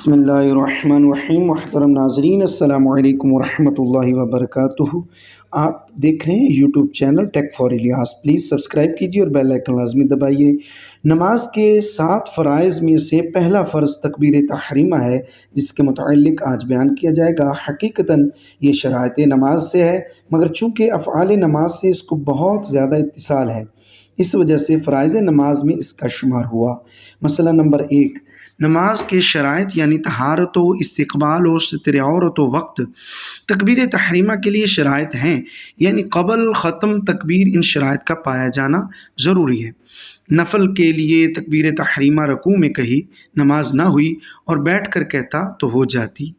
बिस्मिल्लाहिर्रहमानिर्रहीम। मुहतरम नाज़रीन, अस्सलाम वालेकुम वरहमतुल्लाहि वबरकातुहू। आप देख रहे हैं YouTube channel tech for Ilyas. Please subscribe कीजिए और बेल आइकन लाजमी दबाइए। नमाज के 7 फ़राइज़ में से पहला फ़र्ज़ तकबीर तहरीमा है, जिसके मुताल्लिक़ आज बयान किया जाएगा। हकीकतन ये शराइत नमाज से है, मगर चूँकि अफ़आल नमाज से इसको बहुत ज़्यादा इत्तिसाल है, इस वजह से फ़राइज़ नमाज में इसका शुमार हुआ। मसला नंबर 1, नमाज के शराइत यानी तहारत व इस्तिक़बाल व सतर औरत व वक्त। तकबीर तहरीमा के लिए शराइत हैं, यानी क़बल ख़त्म तकबीर इन शराइत का पाया जाना ज़रूरी है। नफल के लिए तकबीर तहरीमा रकू में कही, नमाज ना हुई और बैठ कर कहता तो हो जाती।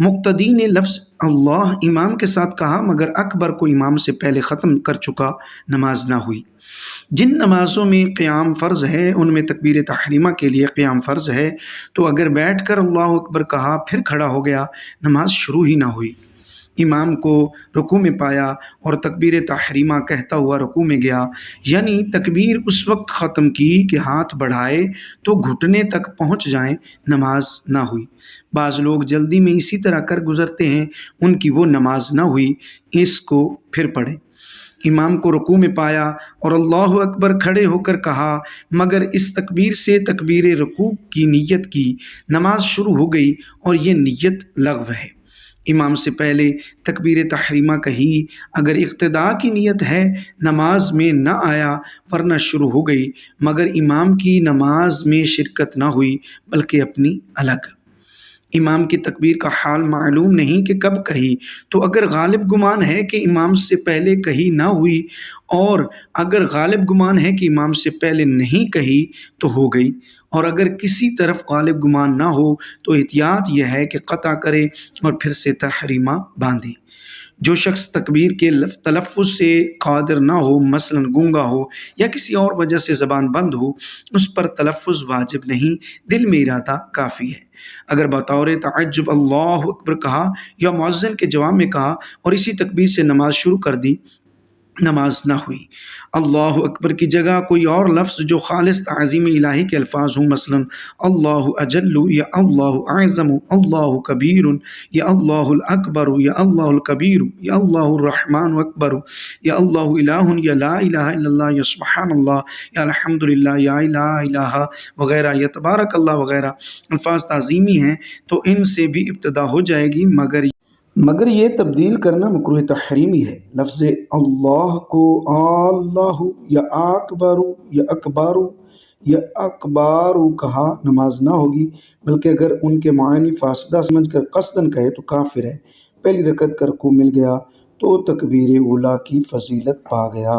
मुक्तदी ने लफ्ज़ अल्लाह इमाम के साथ कहा, मगर अकबर को इमाम से पहले ख़त्म कर चुका, नमाज ना हुई। जिन नमाज़ों में क़याम फ़र्ज़ है उनमें तकबीर तहरीमा के लिए क़याम फ़र्ज़ है, तो अगर बैठ कर अल्लाहु अकबर कहा फिर खड़ा हो गया, नमाज शुरू ही ना हुई। इमाम को रुकू में पाया और तकबीर तहरीमा कहता हुआ रुकू में गया, यानी तकबीर उस वक्त ख़त्म की कि हाथ बढ़ाए तो घुटने तक पहुँच जाएं, नमाज ना हुई। बाज़ लोग जल्दी में इसी तरह कर गुज़रते हैं, उनकी वो नमाज ना हुई, इसको फिर पढ़ें। इमाम को रुकू में पाया और अल्लाहु अकबर खड़े होकर कहा, मगर इस तकबीर से तकबीर रुकू की नीयत की, नमाज शुरू हो गई और ये नीयत लग़्व है। इमाम से पहले तकबीर तहरीमा कही, अगर इक़्तिदा की नीयत है नमाज में न आया वरना शुरू हो गई, मगर इमाम की नमाज में शिरकत ना हुई बल्कि अपनी अलग। इमाम की तकबीर का हाल मालूम नहीं कि कब कही, तो अगर गालिब गुमान है कि इमाम से पहले कही ना हुई और अगर गालिब गुमान है कि इमाम से पहले नहीं कही तो हो गई, और अगर किसी तरफ गालिब गुमान ना हो तो एहतियात यह है कि क़ता करे और फिर से तहरीमा बांधे। जो शख्स तकबीर के तलफ़्फ़ुज़ से क़ादिर ना हो, मसलन गूंगा हो या किसी और वजह से ज़बान बंद हो, उस पर तलफ़्फ़ुज़ वाजिब नहीं, दिल में इरादा काफ़ी है। अगर बतौर तअज्जुब अल्लाहु अकबर कहा या मुअज़्ज़िन के जवाब में कहा और इसी तकबीर से नमाज शुरू कर दी, नमाज ना हुई। अल्लाहु अकबर की जगह कोई और लफ्ज़ जो खालिस ताज़ीम इलाही के अल्फाज हों, मसलन अल्लाहु अजल्लु या अल्लाहु अअज़मु, अल्लाहु कबीरुन या अल्लाहुल अकबरु या अल्लाहुल कबीरु या अल्लाहुर रहमानु अकबरु या अल्लाहु इलाहुन या ला इलाहा इल्लल्लाह या सुब्हानल्लाह या अल्हम्दुलिल्लाह या ला इलाहा वगैरह या तबारकल्लाह वगैरह अल्फाज ताज़ीमी हैं, तो इनसे भी इब्तिदा हो जाएगी, मगर ये तब्दील करना मकरूह तहरीमी है। लफ्ज़ अल्लाह को अल्लाहु या अकबरु या अकबारू या अकबारू कहा, नमाज ना होगी, बल्कि अगर उनके मानी फासदा समझ कर क़स्दन कहे तो काफिर है। पहली रकत का रुकू मिल गया तो तकबीर उला की फजीलत पा गया।